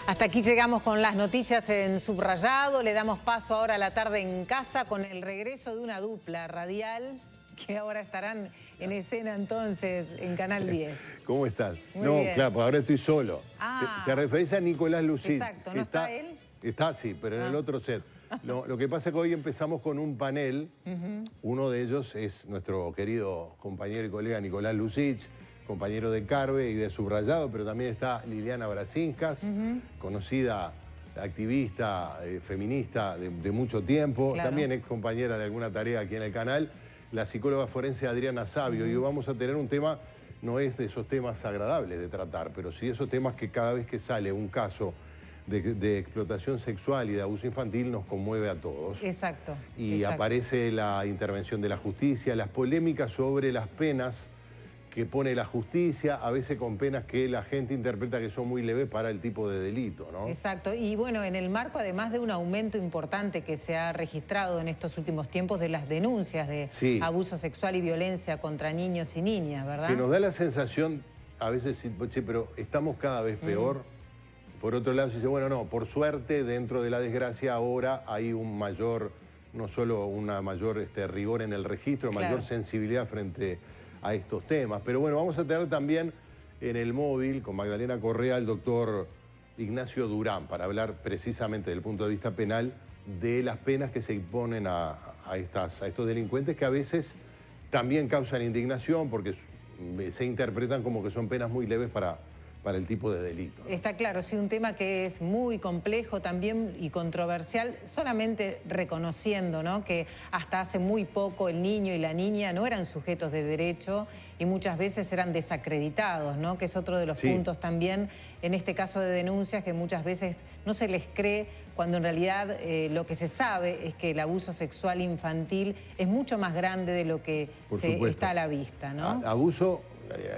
Hasta aquí llegamos con las noticias en subrayado. Le damos paso ahora a la tarde en casa con el regreso de una dupla radial que ahora estarán en escena entonces en Canal 10. ¿Cómo estás? Muy bien. Claro, pues ahora estoy solo. Ah. Te referís a Nicolás Lucid. Exacto, ¿no está él? Está, sí, pero en el otro set. Lo que pasa es que hoy empezamos con un panel. Uno de ellos es nuestro querido compañero y colega Nicolás Lucid, compañero de Carve y de Subrayado, pero también está Liliana Brasinskas, conocida activista, feminista de mucho tiempo, Claro. también ex compañera de alguna tarea aquí en el canal, la psicóloga forense Adriana Savio. Y hoy vamos a tener un tema, no es de esos temas agradables de tratar, pero sí de esos temas que cada vez que sale un caso de explotación sexual y de abuso infantil nos conmueve a todos. Exacto. Y aparece la intervención de la justicia, las polémicas sobre las penas que pone la justicia, a veces con penas que la gente interpreta que son muy leves para el tipo de delito, ¿no? Exacto. Y bueno, en el marco además de un aumento importante que se ha registrado en estos últimos tiempos de las denuncias de abuso sexual y violencia contra niños y niñas, ¿verdad? Que nos da la sensación, a veces, che, pero estamos cada vez peor. Por otro lado, se dice, bueno, no, por suerte, dentro de la desgracia ahora hay un mayor, no solo una mayor rigor en el registro, mayor sensibilidad frente a estos temas. Pero bueno, vamos a tener también en el móvil con Magdalena Correa al doctor Ignacio Durán para hablar precisamente desde el punto de vista penal de las penas que se imponen a estos delincuentes, que a veces también causan indignación porque se interpretan como que son penas muy leves para el tipo de delito, ¿no? Está claro, sí, un tema que es muy complejo también y controversial, solamente reconociendo, ¿no?, que hasta hace muy poco el niño y la niña no eran sujetos de derecho y muchas veces eran desacreditados, ¿no?, que es otro de los puntos también en este caso de denuncias que muchas veces no se les cree cuando en realidad lo que se sabe es que el abuso sexual infantil es mucho más grande de lo que está a la vista, ¿no? Abuso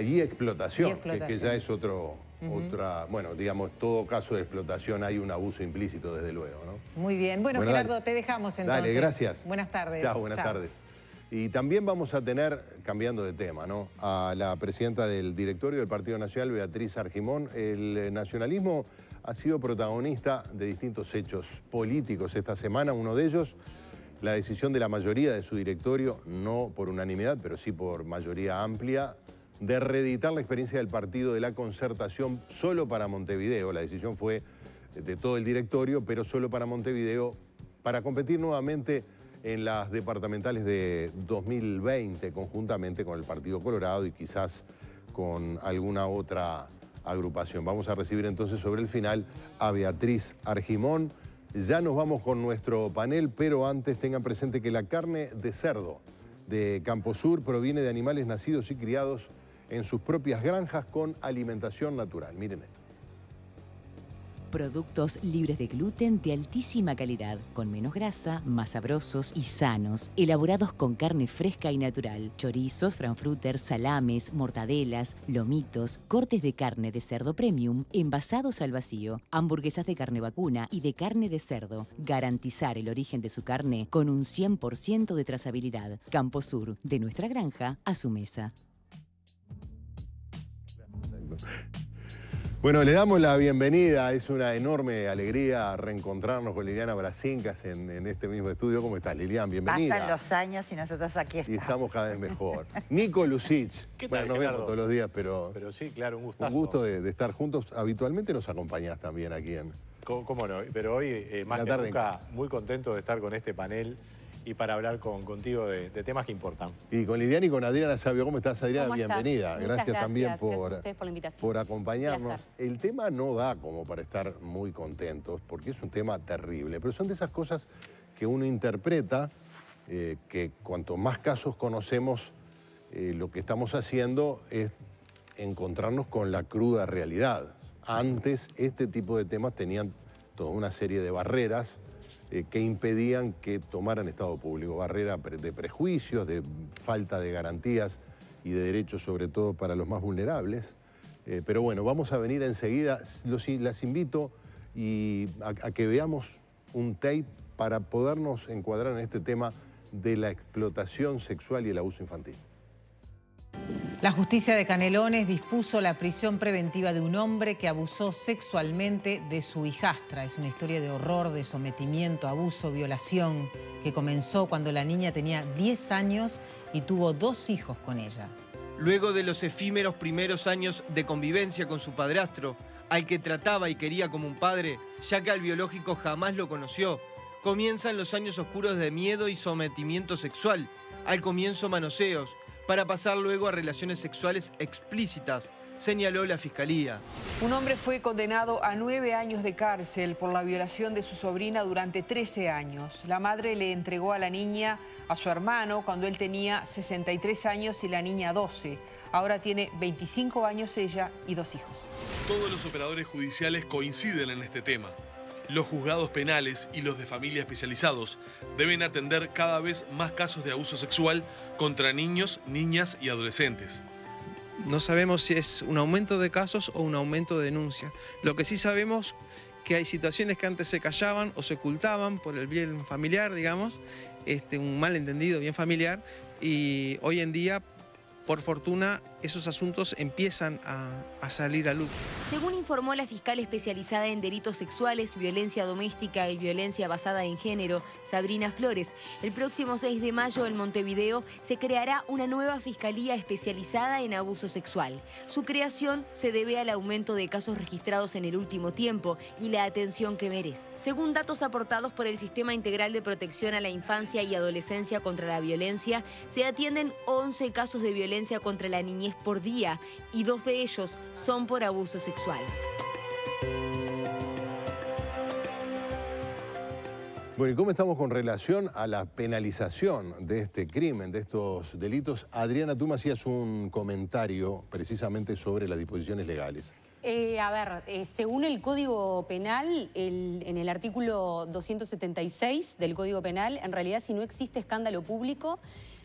y explotación, que ya es otra, bueno, digamos, todo caso de explotación hay un abuso implícito, desde luego, ¿no? Muy bien. Bueno, Gerardo, te dejamos entonces. Dale, gracias. Buenas tardes. Chao, buenas tardes. Y también vamos a tener, cambiando de tema, ¿no?, a la presidenta del directorio del Partido Nacional, Beatriz Argimón. El nacionalismo ha sido protagonista de distintos hechos políticos esta semana. Uno de ellos, la decisión de la mayoría de su directorio, no por unanimidad, pero sí por mayoría amplia, de reeditar la experiencia del partido de la Concertación solo para Montevideo. La decisión fue de todo el directorio, pero solo para Montevideo, para competir nuevamente en las departamentales de 2020, conjuntamente con el Partido Colorado y quizás con alguna otra agrupación. Vamos a recibir entonces sobre el final a Beatriz Argimón. Ya nos vamos con nuestro panel, pero antes tengan presente que la carne de cerdo de Camposur proviene de animales nacidos y criados en sus propias granjas con alimentación natural. Miren esto. Productos libres de gluten de altísima calidad, con menos grasa, más sabrosos y sanos, elaborados con carne fresca y natural, chorizos, frankfurter, salames, mortadelas, lomitos, cortes de carne de cerdo premium, envasados al vacío, hamburguesas de carne vacuna y de carne de cerdo. Garantizar el origen de su carne con un 100% de trazabilidad. Camposur, de nuestra granja a su mesa. Bueno, le damos la bienvenida. Es una enorme alegría reencontrarnos con Liliana Brasinskas en este mismo estudio. ¿Cómo estás, Lilian? Bienvenida. Pasan los años y nosotros aquí estamos. Y estamos cada vez mejor. Nico Lucid. Bueno, nos vemos todos los días, pero sí, claro, un gustazo. Un gusto de estar juntos. Habitualmente nos acompañás también aquí en... ¿Cómo no? Pero hoy, más que nunca, muy contento de estar con este panel y para hablar contigo de temas que importan. Y con Liliana y con Adriana Savio. ¿Cómo estás, Adriana? ¿Cómo Bienvenida. estás? Gracias también Gracias a ustedes por la invitación. por acompañarnos. El tema no da como para estar muy contentos, porque es un tema terrible, pero son de esas cosas que uno interpreta, que cuanto más casos conocemos, lo que estamos haciendo es encontrarnos con la cruda realidad. Antes, este tipo de temas tenían toda una serie de barreras que impedían que tomaran estado público. Barrera de prejuicios, de falta de garantías y de derechos, sobre todo para los más vulnerables. Pero bueno, vamos a venir enseguida. Las invito a que veamos un tape para podernos encuadrar en este tema de la explotación sexual y el abuso infantil. La justicia de Canelones dispuso la prisión preventiva de un hombre que abusó sexualmente de su hijastra. Es una historia de horror, de sometimiento, abuso, violación, que comenzó cuando la niña tenía 10 años y tuvo 2 hijos con ella. Luego de los efímeros primeros años de convivencia con su padrastro, al que trataba y quería como un padre, ya que al biológico jamás lo conoció, comienzan los años oscuros de miedo y sometimiento sexual. Al comienzo manoseos, para pasar luego a relaciones sexuales explícitas, señaló la Fiscalía. Un hombre fue condenado a 9 años de cárcel por la violación de su sobrina durante 13 años. La madre le entregó a la niña a su hermano cuando él tenía 63 años y la niña 12. Ahora tiene 25 años ella y 2 hijos. Todos los operadores judiciales coinciden en este tema. Los juzgados penales y los de familia especializados deben atender cada vez más casos de abuso sexual contra niños, niñas y adolescentes. No sabemos si es un aumento de casos o un aumento de denuncias. Lo que sí sabemos que hay situaciones que antes se callaban o se ocultaban por el bien familiar, digamos, un malentendido bien familiar, y hoy en día, por fortuna, esos asuntos empiezan a salir a luz. Según informó la fiscal especializada en delitos sexuales, violencia doméstica y violencia basada en género, Sabrina Flores, el próximo 6 de mayo en Montevideo se creará una nueva fiscalía especializada en abuso sexual. Su creación se debe al aumento de casos registrados en el último tiempo y la atención que merece. Según datos aportados por el Sistema Integral de Protección a la Infancia y Adolescencia contra la Violencia, se atienden 11 casos de violencia contra la niñez por día y 2 de ellos son por abuso sexual. Bueno, ¿y cómo estamos con relación a la penalización de este crimen, de estos delitos? Adriana, tú me hacías un comentario precisamente sobre las disposiciones legales. Según el Código Penal, en el artículo 276 del Código Penal, en realidad si no existe escándalo público,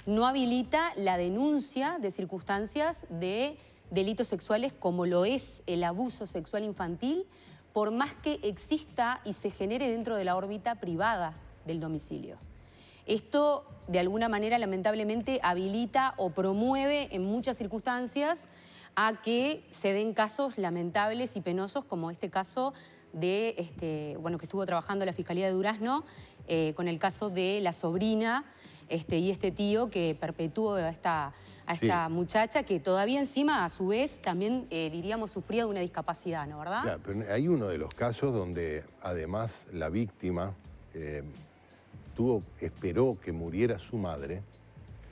no habilita la denuncia de circunstancias de delitos sexuales como lo es el abuso sexual infantil, por más que exista y se genere dentro de la órbita privada del domicilio. Esto, de alguna manera, lamentablemente, habilita o promueve en muchas circunstancias a que se den casos lamentables y penosos, como este caso de, que estuvo trabajando la Fiscalía de Durazno, con el caso de la sobrina y este tío que perpetuó a esta muchacha, que todavía encima, a su vez, también, diríamos, sufría de una discapacidad, ¿no? ¿Verdad? Claro, pero hay uno de los casos donde, además, la víctima esperó que muriera su madre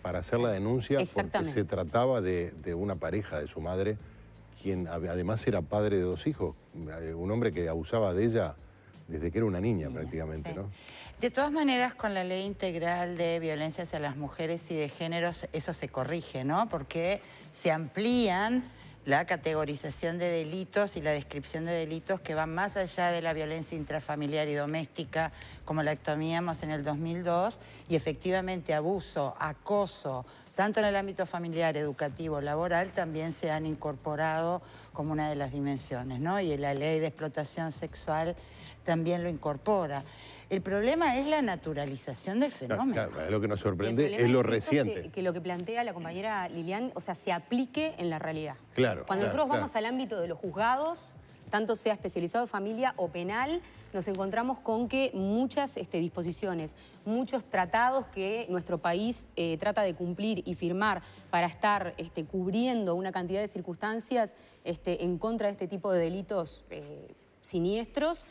para hacer la denuncia, porque se trataba de una pareja de su madre, quien además era padre de 2 hijos, un hombre que abusaba de ella desde que era una niña prácticamente, sí. ¿no? De todas maneras, con la Ley Integral de Violencia hacia las Mujeres y de Géneros, eso se corrige, ¿no? Porque se amplían la categorización de delitos y la descripción de delitos que van más allá de la violencia intrafamiliar y doméstica, como la teníamos en el 2002, y efectivamente abuso, acoso, tanto en el ámbito familiar, educativo, laboral, también se han incorporado como una de las dimensiones, ¿no? Y la Ley de Explotación Sexual también lo incorpora. El problema es la naturalización del fenómeno. Claro, lo que nos sorprende es lo reciente. Que lo que plantea la compañera Lilian, se aplique en la realidad. Claro. Cuando nosotros vamos al ámbito de los juzgados, tanto sea especializado en familia o penal, nos encontramos con que muchas disposiciones, muchos tratados que nuestro país trata de cumplir y firmar para estar cubriendo una cantidad de circunstancias en contra de este tipo de delitos siniestros,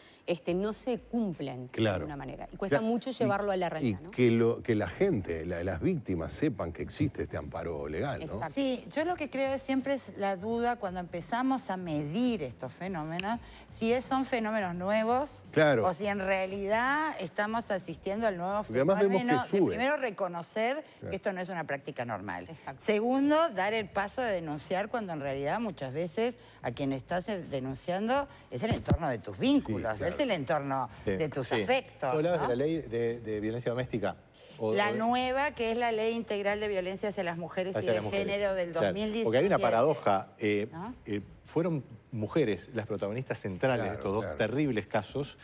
no se cumplen de alguna manera. Y cuesta mucho llevarlo a la realidad, ¿no? Que la gente, las víctimas, sepan que existe este amparo legal, ¿no? Exacto. Sí, yo lo que creo siempre es la duda cuando empezamos a medir estos fenómenos, si son fenómenos nuevos, o si en realidad estamos asistiendo al nuevo fenómeno. Primero, reconocer que esto no es una práctica normal. Exacto. Segundo, dar el paso de denunciar cuando en realidad muchas veces a quien estás denunciando es el entorno de tus vínculos, es el entorno de tus afectos. ¿Tú hablabas de la ley de violencia doméstica? La nueva, que es la Ley Integral de Violencia hacia las Mujeres y de Género del 2017. Porque hay una paradoja. Fueron mujeres las protagonistas centrales de estos 2 terribles casos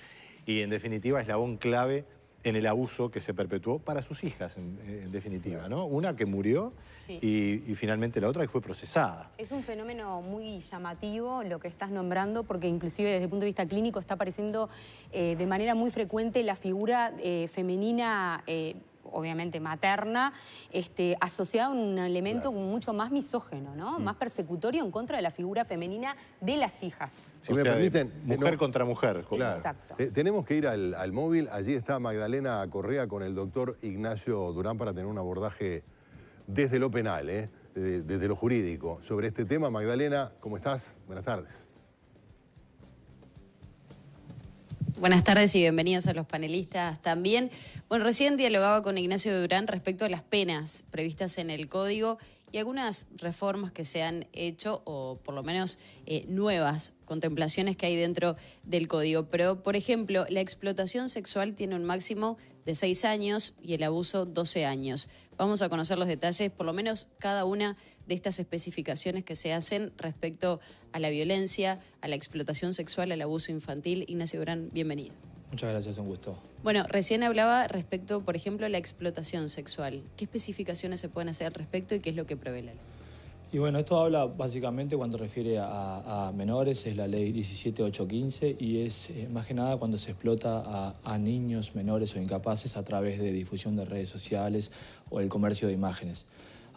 y, en definitiva, eslabón clave en el abuso que se perpetuó para sus hijas, en definitiva, ¿no? Una que murió sí. y finalmente la otra que fue procesada. Es un fenómeno muy llamativo lo que estás nombrando, porque inclusive desde el punto de vista clínico está apareciendo de manera muy frecuente la figura femenina, obviamente materna, asociada a un elemento mucho más misógeno, ¿no? Más persecutorio en contra de la figura femenina de las hijas. Si me permiten, mujer contra mujer. Claro. Exacto. Tenemos que ir al móvil. Allí está Magdalena Correa con el doctor Ignacio Durán para tener un abordaje desde lo penal, desde lo jurídico. Sobre este tema, Magdalena, ¿cómo estás? Buenas tardes. Buenas tardes y bienvenidos a los panelistas también. Bueno, recién dialogaba con Ignacio Durán respecto a las penas previstas en el Código y algunas reformas que se han hecho, o por lo menos nuevas contemplaciones que hay dentro del Código. Pero, por ejemplo, la explotación sexual tiene un máximo de 6 años y el abuso 12 años. Vamos a conocer los detalles, por lo menos cada una de estas especificaciones que se hacen respecto a la violencia, a la explotación sexual, al abuso infantil. Ignacio Durán, bienvenido. Muchas gracias, un gusto. Bueno, recién hablaba respecto, por ejemplo, a la explotación sexual. ¿Qué especificaciones se pueden hacer al respecto y qué es lo que prevé la ley? Y bueno, esto habla básicamente cuando refiere a menores, es la ley 17815 y es más que nada cuando se explota a niños menores o incapaces a través de difusión de redes sociales o el comercio de imágenes.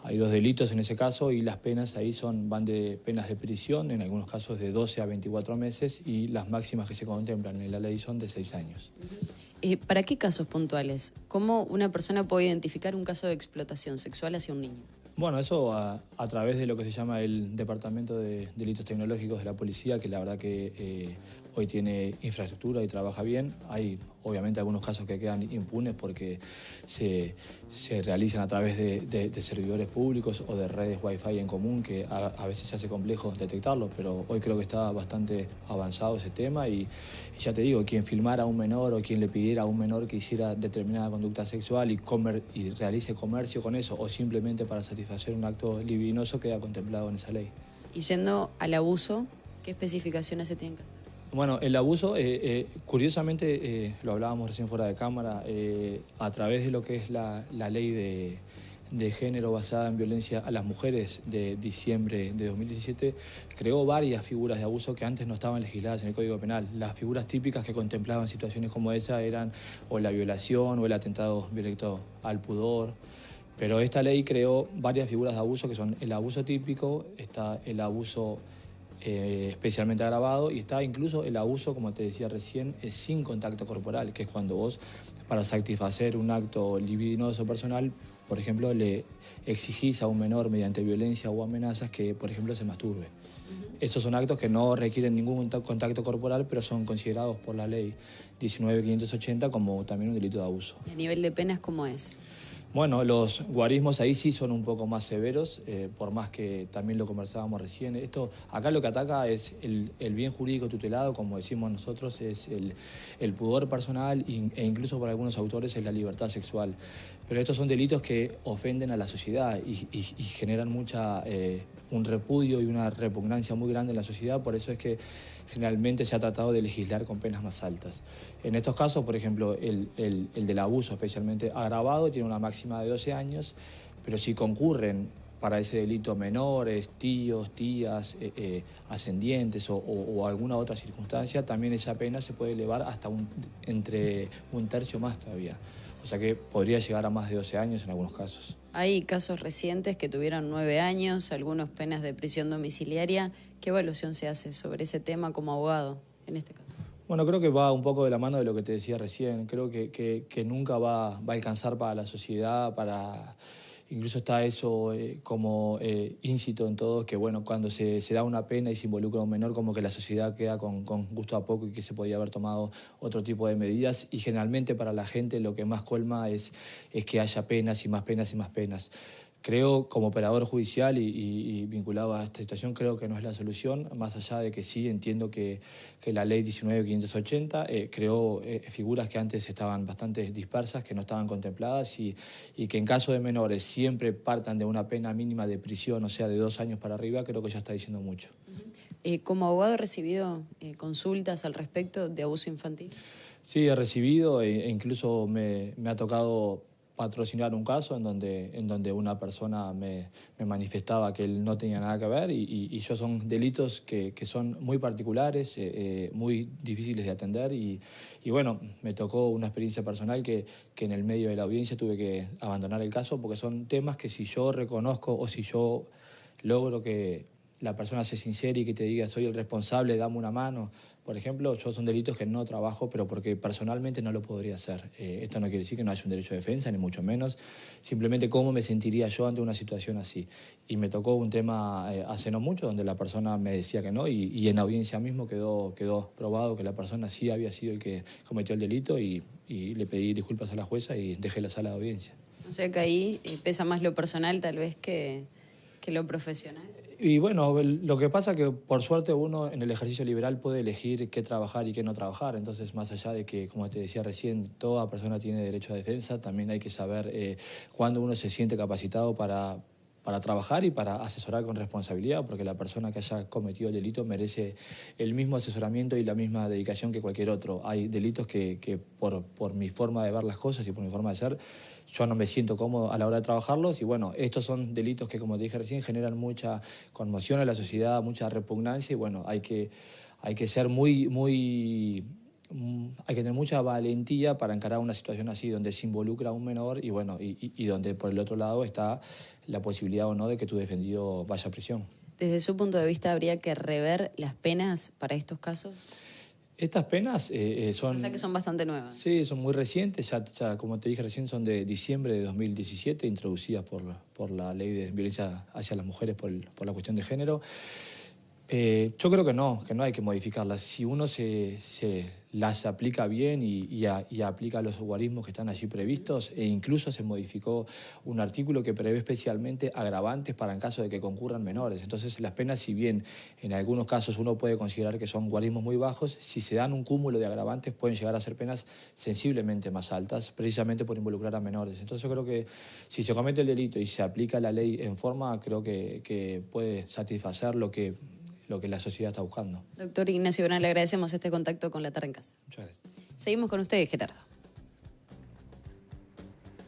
Hay 2 delitos en ese caso y las penas ahí van de penas de prisión, en algunos casos de 12 a 24 meses y las máximas que se contemplan en la ley son de 6 años. ¿Para qué casos puntuales? ¿Cómo una persona puede identificar un caso de explotación sexual hacia un niño? Bueno, eso a través de lo que se llama el Departamento de Delitos Tecnológicos de la Policía, que la verdad que hoy tiene infraestructura y trabaja bien. Hay obviamente algunos casos que quedan impunes porque se realizan a través de servidores públicos o de redes Wi-Fi en común, que a veces se hace complejo detectarlo, pero hoy creo que está bastante avanzado ese tema y ya te digo, quien filmara a un menor o quien le pidiera a un menor que hiciera determinada conducta sexual y realice comercio con eso o simplemente para satisfacer un acto libidinoso queda contemplado en esa ley. Y yendo al abuso, ¿qué especificaciones se tienen que hacer? Bueno, el abuso, curiosamente, lo hablábamos recién fuera de cámara, a través de lo que es la ley de género basada en violencia a las mujeres de diciembre de 2017, creó varias figuras de abuso que antes no estaban legisladas en el Código Penal. Las figuras típicas que contemplaban situaciones como esa eran o la violación o el atentado violento al pudor. Pero esta ley creó varias figuras de abuso que son el abuso típico, está el abuso especialmente agravado y está incluso el abuso, como te decía recién, sin contacto corporal, que es cuando vos, para satisfacer un acto libidinoso personal, por ejemplo, le exigís a un menor mediante violencia o amenazas que, por ejemplo, se masturbe. Esos son actos que no requieren ningún contacto corporal, pero son considerados por la ley 19580 como también un delito de abuso. ¿Y a nivel de penas cómo es? Bueno, los guarismos ahí sí son un poco más severos, por más que también lo conversábamos recién. Acá lo que ataca es el bien jurídico tutelado, como decimos nosotros, es el pudor personal e incluso para algunos autores es la libertad sexual. Pero estos son delitos que ofenden a la sociedad y generan un repudio y una repugnancia muy grande en la sociedad, por eso es que generalmente se ha tratado de legislar con penas más altas. En estos casos, por ejemplo, el del abuso especialmente agravado tiene una máxima de 12 años, pero si concurren para ese delito menores, tíos, tías, ascendientes o alguna otra circunstancia, también esa pena se puede elevar hasta entre un tercio más todavía. O sea que podría llegar a más de 12 años en algunos casos. Hay casos recientes que tuvieron 9 años, algunos penas de prisión domiciliaria. ¿Qué evaluación se hace sobre ese tema como abogado en este caso? Bueno, creo que va un poco de la mano de lo que te decía recién. Creo que nunca va a alcanzar para la sociedad, incluso está eso como íncito en todos, que bueno, cuando se da una pena y se involucra a un menor, como que la sociedad queda con gusto a poco y que se podía haber tomado otro tipo de medidas. Y generalmente para la gente lo que más colma es que haya penas y más penas y más penas. Creo, como operador judicial y vinculado a esta situación, creo que no es la solución, más allá de que sí entiendo que la ley 19580 creó figuras que antes estaban bastante dispersas, que no estaban contempladas y que en caso de menores siempre partan de una pena mínima de prisión, o sea, de 2 años para arriba, creo que ya está diciendo mucho. ¿Como abogado he recibido consultas al respecto de abuso infantil? Sí, he recibido e incluso me ha tocado patrocinar un caso en donde una persona me manifestaba que él no tenía nada que ver y yo son delitos que son muy particulares, muy difíciles de atender y bueno, me tocó una experiencia personal que en el medio de la audiencia tuve que abandonar el caso porque son temas que si yo reconozco o si yo logro que la persona se sincere y que te diga soy el responsable, dame una mano. Por ejemplo, yo son delitos que no trabajo, pero porque personalmente no lo podría hacer. Esto no quiere decir que no haya un derecho de defensa, ni mucho menos. Simplemente cómo me sentiría yo ante una situación así. Y me tocó un tema hace no mucho, donde la persona me decía que no, y en audiencia mismo quedó probado que la persona sí había sido el que cometió el delito y le pedí disculpas a la jueza y dejé la sala de audiencia. O sea que ahí pesa más lo personal tal vez que lo profesional. Y bueno, lo que pasa es que por suerte uno en el ejercicio liberal puede elegir qué trabajar y qué no trabajar. Entonces, más allá de que, como te decía recién, toda persona tiene derecho a defensa, también hay que saber cuándo uno se siente capacitado para trabajar y para asesorar con responsabilidad, porque la persona que haya cometido el delito merece el mismo asesoramiento y la misma dedicación que cualquier otro. Hay delitos que por mi forma de ver las cosas y por mi forma de ser, yo no me siento cómodo a la hora de trabajarlos y bueno, estos son delitos que, como te dije recién, generan mucha conmoción en la sociedad, mucha repugnancia y bueno, hay que ser hay que tener mucha valentía para encarar una situación así, donde se involucra a un menor y bueno, y donde por el otro lado está la posibilidad o no de que tu defendido vaya a prisión. Desde su punto de vista, ¿habría que rever las penas para estos casos? Estas penas son... O sea que son bastante nuevas. Sí, son muy recientes, ya como te dije recién, son de diciembre de 2017, introducidas por la ley de violencia hacia las mujeres por la cuestión de género. Yo creo que no hay que modificarlas. Si uno las aplica bien y aplica los guarismos que están allí previstos, e incluso se modificó un artículo que prevé especialmente agravantes para en caso de que concurran menores. Entonces las penas, si bien en algunos casos uno puede considerar que son guarismos muy bajos, si se dan un cúmulo de agravantes pueden llegar a ser penas sensiblemente más altas, precisamente por involucrar a menores. Entonces yo creo que si se comete el delito y se aplica la ley en forma, creo que puede satisfacer lo que la sociedad está buscando. Doctor Ignacio Durán, le agradecemos este contacto con La Tarde en Casa. Muchas gracias. Seguimos con ustedes, Gerardo.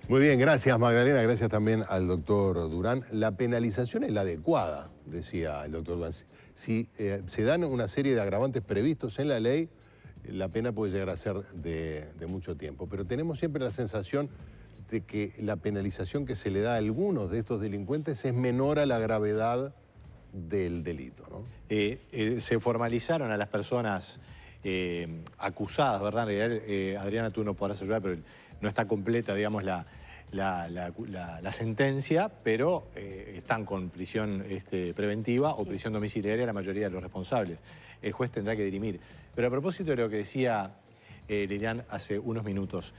Muy bien, gracias Magdalena, gracias también al doctor Durán. La penalización es la adecuada, decía el doctor Durán. Si se dan una serie de agravantes previstos en la ley, la pena puede llegar a ser de mucho tiempo. Pero tenemos siempre la sensación de que la penalización que se le da a algunos de estos delincuentes es menor a la gravedad del delito, ¿no? Se formalizaron a las personas acusadas, ¿verdad? En realidad, Adriana, tú no podrás ayudar, pero no está completa, digamos, la sentencia, pero están con prisión preventiva o prisión domiciliaria la mayoría de los responsables. El juez tendrá que dirimir. Pero a propósito de lo que decía Lilian hace unos minutos,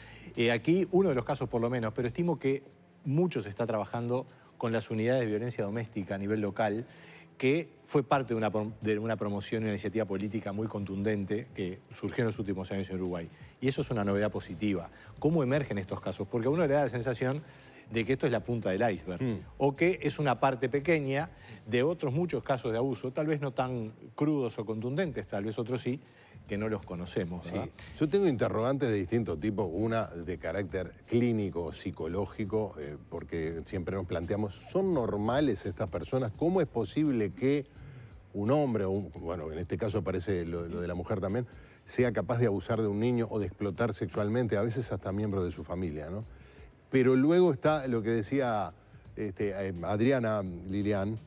aquí uno de los casos por lo menos, pero estimo que mucho se está trabajando con las unidades de violencia doméstica a nivel local, que fue parte de una promoción y una iniciativa política muy contundente que surgió en los últimos años en Uruguay. Y eso es una novedad positiva. ¿Cómo emergen estos casos? Porque a uno le da la sensación de que esto es la punta del iceberg, o que es una parte pequeña de otros muchos casos de abuso, tal vez no tan crudos o contundentes, tal vez otros sí, que no los conocemos, ¿verdad? Sí. Yo tengo interrogantes de distinto tipo, una de carácter clínico, psicológico, porque siempre nos planteamos, ¿son normales estas personas? ¿Cómo es posible que un hombre, bueno, en este caso aparece lo de la mujer también, sea capaz de abusar de un niño o de explotar sexualmente, a veces hasta miembros de su familia, ¿no? Pero luego está lo que decía Adriana, Lilian,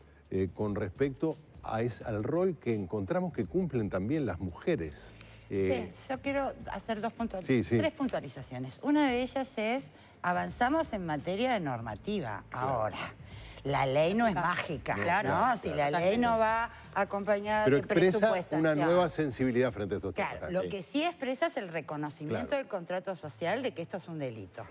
con respecto al rol que encontramos que cumplen también las mujeres. Sí, yo quiero hacer tres puntualizaciones. Una de ellas es, avanzamos en materia de normativa ahora. La ley no es mágica, ¿no? Si la ley no va acompañada de presupuestación. Pero expresa una nueva sensibilidad frente a estos temas. Claro, lo que sí expresa es el reconocimiento del contrato social de que esto es un delito.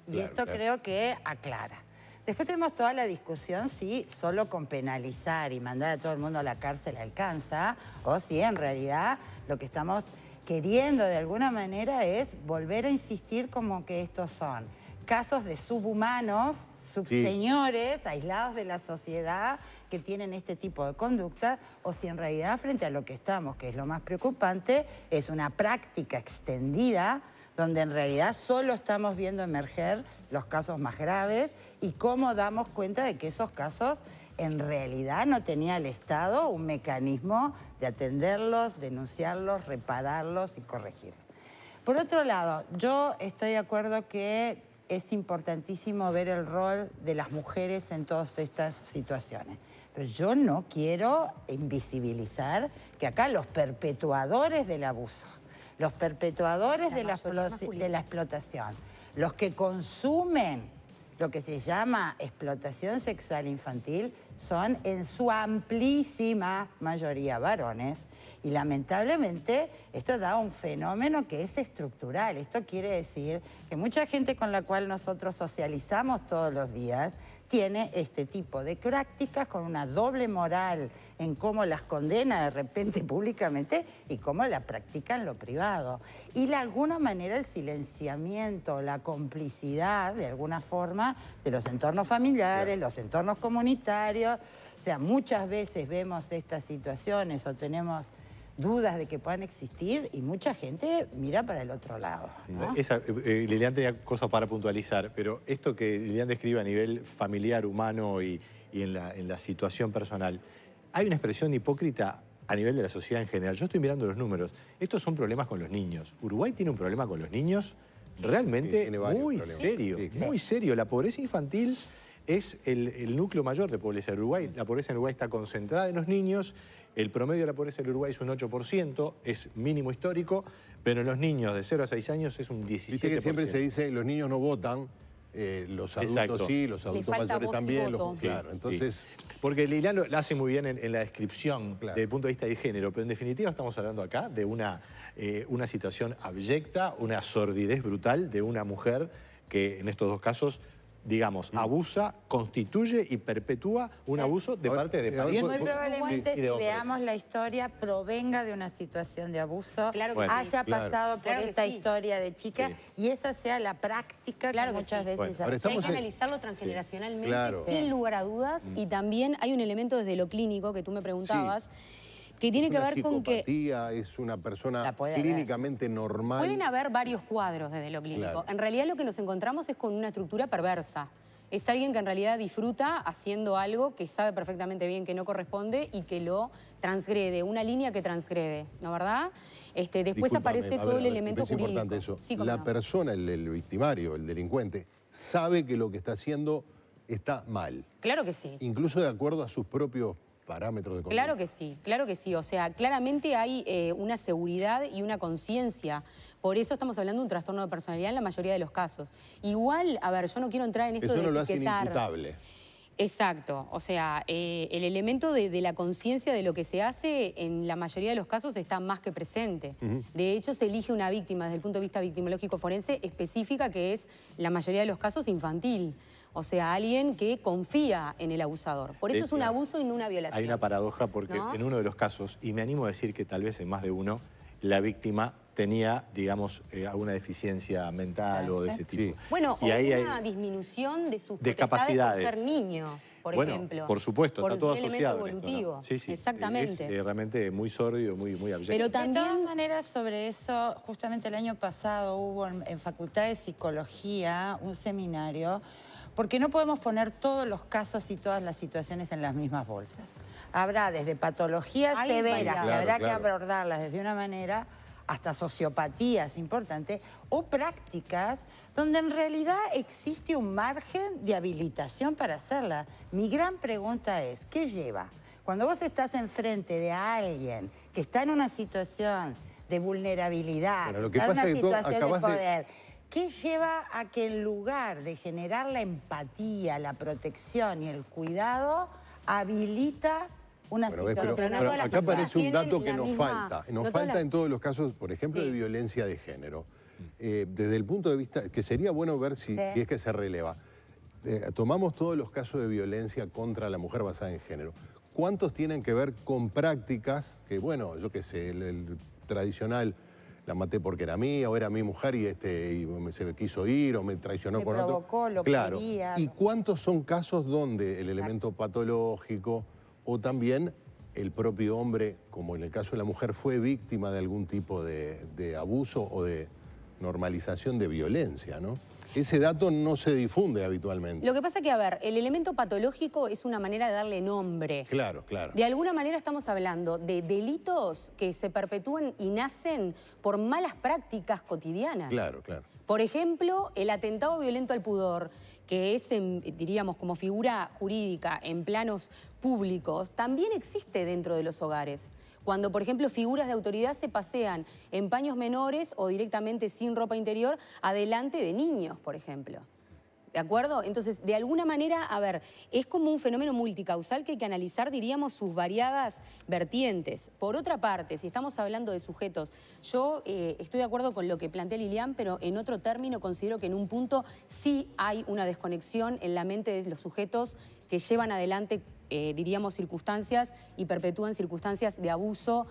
Y esto creo que aclara. Después tenemos toda la discusión si solo con penalizar y mandar a todo el mundo a la cárcel alcanza, o si en realidad lo que estamos queriendo de alguna manera es volver a insistir como que estos son casos de subhumanos, subseñores aislados de la sociedad que tienen este tipo de conducta, o si en realidad frente a lo que estamos, que es lo más preocupante, es una práctica extendida donde en realidad solo estamos viendo emerger los casos más graves y cómo damos cuenta de que esos casos en realidad no tenía el Estado un mecanismo de atenderlos, denunciarlos, repararlos y corregir. Por otro lado, yo estoy de acuerdo que es importantísimo ver el rol de las mujeres en todas estas situaciones. Pero yo no quiero invisibilizar que acá los perpetuadores del abuso, los perpetuadores de la explotación, los que consumen lo que se llama explotación sexual infantil, son en su amplísima mayoría varones. Y lamentablemente esto da un fenómeno que es estructural. Esto quiere decir que mucha gente con la cual nosotros socializamos todos los días tiene este tipo de prácticas con una doble moral en cómo las condena de repente públicamente y cómo la practica en lo privado. Y de alguna manera el silenciamiento, la complicidad de alguna forma de los entornos familiares, los entornos comunitarios. O sea, muchas veces vemos estas situaciones o tenemos dudas de que puedan existir y mucha gente mira para el otro lado, ¿no? Lilian tenía cosas para puntualizar, pero esto que Lilian describe a nivel familiar, humano y en la situación personal, hay una expresión hipócrita a nivel de la sociedad en general. Yo estoy mirando los números. Estos son problemas con los niños. Uruguay tiene un problema con los niños realmente muy serio, muy serio. La pobreza infantil es el núcleo mayor de pobreza en Uruguay. La pobreza en Uruguay está concentrada en los niños. El promedio de la pobreza en Uruguay es un 8%, es mínimo histórico, pero en los niños de 0 a 6 años es un 17%. Viste que siempre se dice, los niños no votan, los adultos sí, los adultos mayores también. Claro, entonces... Porque Lilian lo hace muy bien en la descripción desde el punto de vista de género, pero en definitiva estamos hablando acá de una situación abyecta, una sordidez brutal de una mujer que en estos dos casos, digamos, abusa, constituye y perpetúa un abuso de parte de parientes. Muy probablemente, si veamos la historia, provenga de una situación de abuso, haya pasado por esta historia de chica y esa sea la práctica que muchas veces hay que analizarlo transgeneracionalmente, sin lugar a dudas, y también hay un elemento desde lo clínico que tú me preguntabas, que tiene que ver con que... es una persona clínicamente normal. Pueden haber varios cuadros desde lo clínico. Claro. En realidad lo que nos encontramos es con una estructura perversa. Es alguien que en realidad disfruta haciendo algo que sabe perfectamente bien que no corresponde y que lo transgrede, una línea que transgrede, ¿no verdad? Después aparece todo el elemento es jurídico. Importante eso. Sí, la persona, el victimario, el delincuente, sabe que lo que está haciendo está mal. Claro que sí. Incluso de acuerdo a sus propios parámetros de conducta. Claro que sí, claro que sí. O sea, claramente hay una seguridad y una conciencia. Por eso estamos hablando de un trastorno de personalidad en la mayoría de los casos. Igual, a ver, yo no quiero entrar en esto de eso no lo hace etiquetar. inimputable. Exacto. O sea, el elemento de la conciencia de lo que se hace en la mayoría de los casos está más que presente. De hecho, se elige una víctima desde el punto de vista victimológico forense específica que es, la mayoría de los casos, infantil. O sea, alguien que confía en el abusador. Por eso es un abuso y no una violación. Hay una paradoja porque en uno de los casos, y me animo a decir que tal vez en más de uno, la víctima tenía, digamos, alguna deficiencia mental o de ese tipo. Bueno, y o ahí una disminución de sus capacidades por ser niño, por ejemplo. Por supuesto, está todo asociado. Evolutivo. Sí, sí. Exactamente. Es realmente muy sórdido, muy abyecto. Pero también... De todas maneras, sobre eso, justamente el año pasado hubo en Facultad de Psicología un seminario, porque no podemos poner todos los casos y todas las situaciones en las mismas bolsas. Habrá desde patologías severas, que habrá que abordarlas desde una manera, hasta sociopatías importantes, o prácticas donde en realidad existe un margen de habilitación para hacerla. Mi gran pregunta es, ¿qué lleva? Cuando vos estás enfrente de alguien que está en una situación de vulnerabilidad, bueno, lo que está en pasa una es que situación de poder... ¿Qué lleva a que en lugar de generar la empatía, la protección y el cuidado, habilita una situación? Pero acá aparece un dato que nos falta. Nos falta en todos los casos, por ejemplo, de violencia de género. Desde el punto de vista, que sería bueno ver si es que se releva. Tomamos todos los casos de violencia contra la mujer basada en género. ¿Cuántos tienen que ver con prácticas que, bueno, yo qué sé, el tradicional la maté porque era mía, o era mi mujer y se me quiso ir, o me traicionó con otro. Provocó, lo claro. quería. ¿Y cuántos son casos donde el elemento patológico o también el propio hombre, como en el caso de la mujer, fue víctima de algún tipo de abuso o de normalización de violencia, ¿no? Ese dato no se difunde habitualmente. Lo que pasa que, a ver, el elemento patológico es una manera de darle nombre. Claro, claro. De alguna manera estamos hablando de delitos que se perpetúan y nacen por malas prácticas cotidianas. Claro, claro. Por ejemplo, el atentado violento al pudor, que es, diríamos, como figura jurídica en planos públicos, también existe dentro de los hogares. Cuando, por ejemplo, figuras de autoridad se pasean en paños menores o directamente sin ropa interior adelante de niños, por ejemplo. ¿De acuerdo? Entonces, de alguna manera, a ver, es como un fenómeno multicausal que hay que analizar, diríamos, sus variadas vertientes. Por otra parte, si estamos hablando de sujetos, yo estoy de acuerdo con lo que plantea Lilian, pero en otro término considero que en un punto sí hay una desconexión en la mente de los sujetos que llevan adelante, diríamos, circunstancias y perpetúan circunstancias de abuso,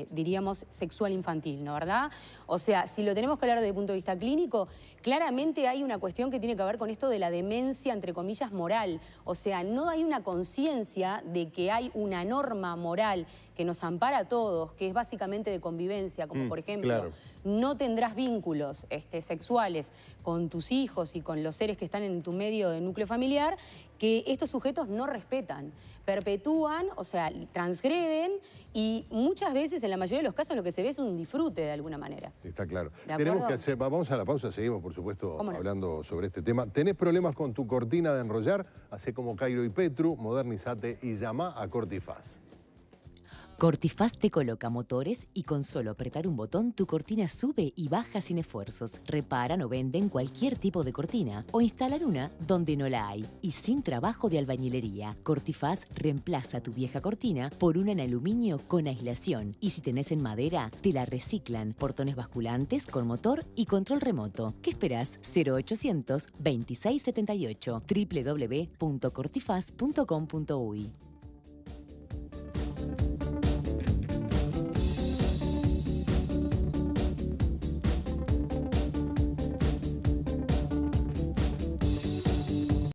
diríamos, sexual infantil, ¿no verdad? O sea, si lo tenemos que hablar desde el punto de vista clínico, claramente hay una cuestión que tiene que ver con esto de la demencia, entre comillas, moral. O sea, no hay una conciencia de que hay una norma moral que nos ampara a todos, que es básicamente de convivencia, como por ejemplo, claro. No tendrás vínculos sexuales con tus hijos y con los seres que están en tu medio de núcleo familiar, que estos sujetos no respetan, perpetúan, o sea, transgreden y muchas veces, en la mayoría de los casos, lo que se ve es un disfrute de alguna manera. Está claro. ¿De Tenemos acuerdo? que hacer, vamos a la pausa, seguimos por supuesto ¿Cómo no? hablando sobre este tema. ¿Tenés problemas con tu cortina de enrollar? Hacé como Cairo y Petru, modernizate y llama a Cortifaz. Cortifaz te coloca motores y con solo apretar un botón tu cortina sube y baja sin esfuerzos. Reparan o venden cualquier tipo de cortina o instalan una donde no la hay y sin trabajo de albañilería. Cortifaz reemplaza tu vieja cortina por una en aluminio con aislación y si tenés en madera te la reciclan. Portones basculantes con motor y control remoto. ¿Qué esperás? 0800 2678 www.cortifaz.com.uy.